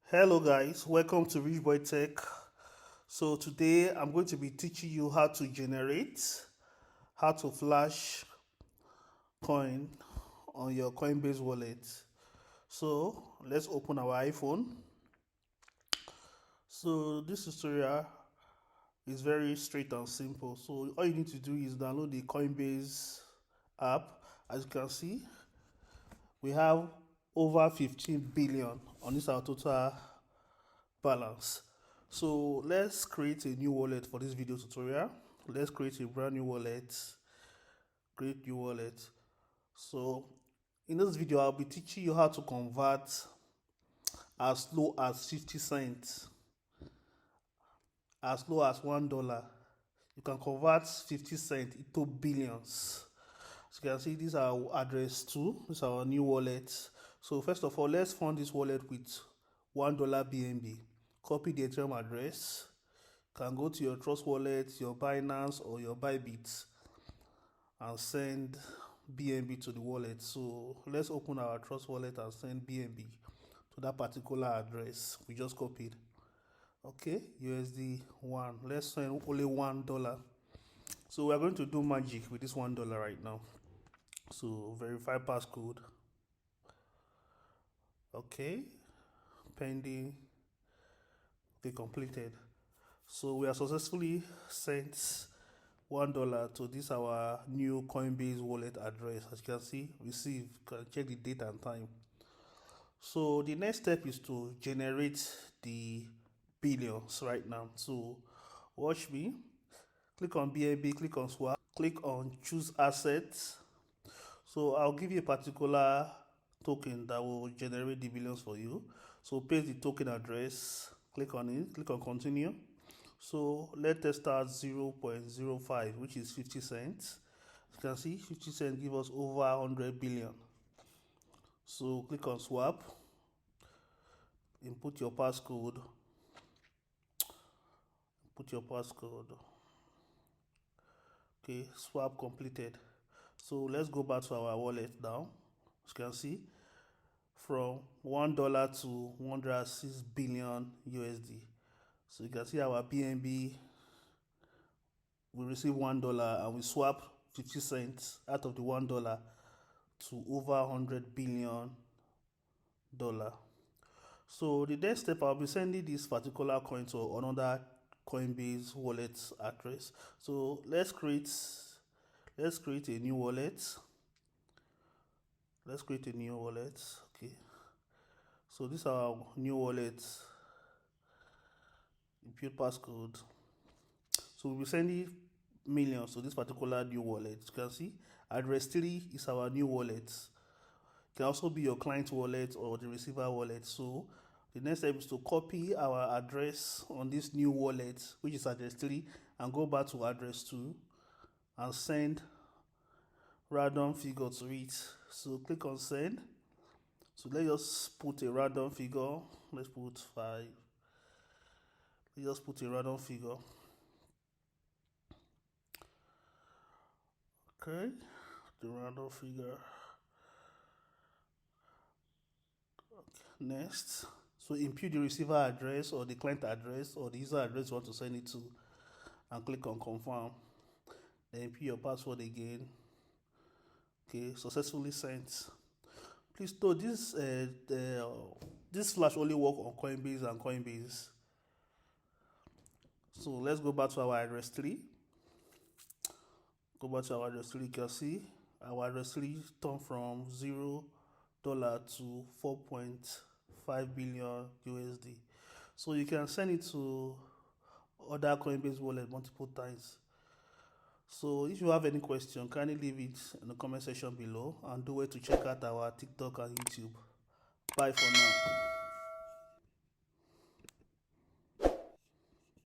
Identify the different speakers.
Speaker 1: Hello guys, welcome to Rich Boy Tech. So today I'm going to be teaching you how to generate, how to flash coin on your Coinbase wallet. So let's open our iPhone. So this tutorial is very straight and simple. So all you need to do is download the Coinbase app. As you can see, we have over 15 billion on this our total balance. So let's create a new wallet for this video tutorial. Let's create a brand new wallet. Create new wallet. So in this video I'll be teaching you how to convert as low as 50 cents, as low as $1. You can convert 50 cents into billions. As you can see, these are our address too. This is our new wallet. So first of all, let's fund this wallet with $1 BNB. Copy the Ethereum address. You can go to your Trust Wallet, your Binance, or your Bybit and send BNB to the wallet. So let's open our Trust Wallet and send BNB to that particular address we just copied. Okay, USD 1. Let's send only $1. So we're going to do magic with this $1 right now. So verify passcode. Okay, pending. Okay, completed. So we have successfully sent $1 to this our new Coinbase wallet address. As you can see, receive. You can check the date and time. So the next step is to generate the billions right now. So watch me. Click on BNB, click on swap, click on choose assets. So I'll give you a particular token that will generate the billions for you. So paste the token address, click on it, click on continue. So let us start 0.05, which is 50 cents. As you can see, 50 cents give us over 100 billion. So click on swap, input your passcode, put your passcode. Okay, swap completed. So let's go back to our wallet now. As you can see, from $1 to 106 billion USD. So you can see our BNB, we receive $1 and we swap 50 cents out of the $1 to over 100 billion dollar. So the next step, I'll be sending this particular coin to another Coinbase wallet address. So let's create a new wallet. Let's create a new wallet. Okay. So this is our new wallet. Input passcode. So we'll be sending millions to this particular new wallet. You can see address 3 is our new wallet. It can also be your client wallet or the receiver wallet. So the next step is to copy our address on this new wallet, which is address 3, and go back to address 2 and send random figure to it. So click on send. So let's just put a random figure. Let's put 5. Let's just put a random figure. Okay, the random figure. Okay. Next, so input the receiver address or the client address or the user address you want to send it to, and click on confirm. Then input your password again. Okay, successfully sent. Please note this flash only work on Coinbase and Coinbase. So let's go back to our address 3. Go back to our address 3. You can see our address 3 turned from $0 to 4.5 billion USD. So you can send it to other Coinbase wallet multiple times. So if you have any question, kindly leave it in the comment section below, and do wait to check out our TikTok and YouTube. Bye for now.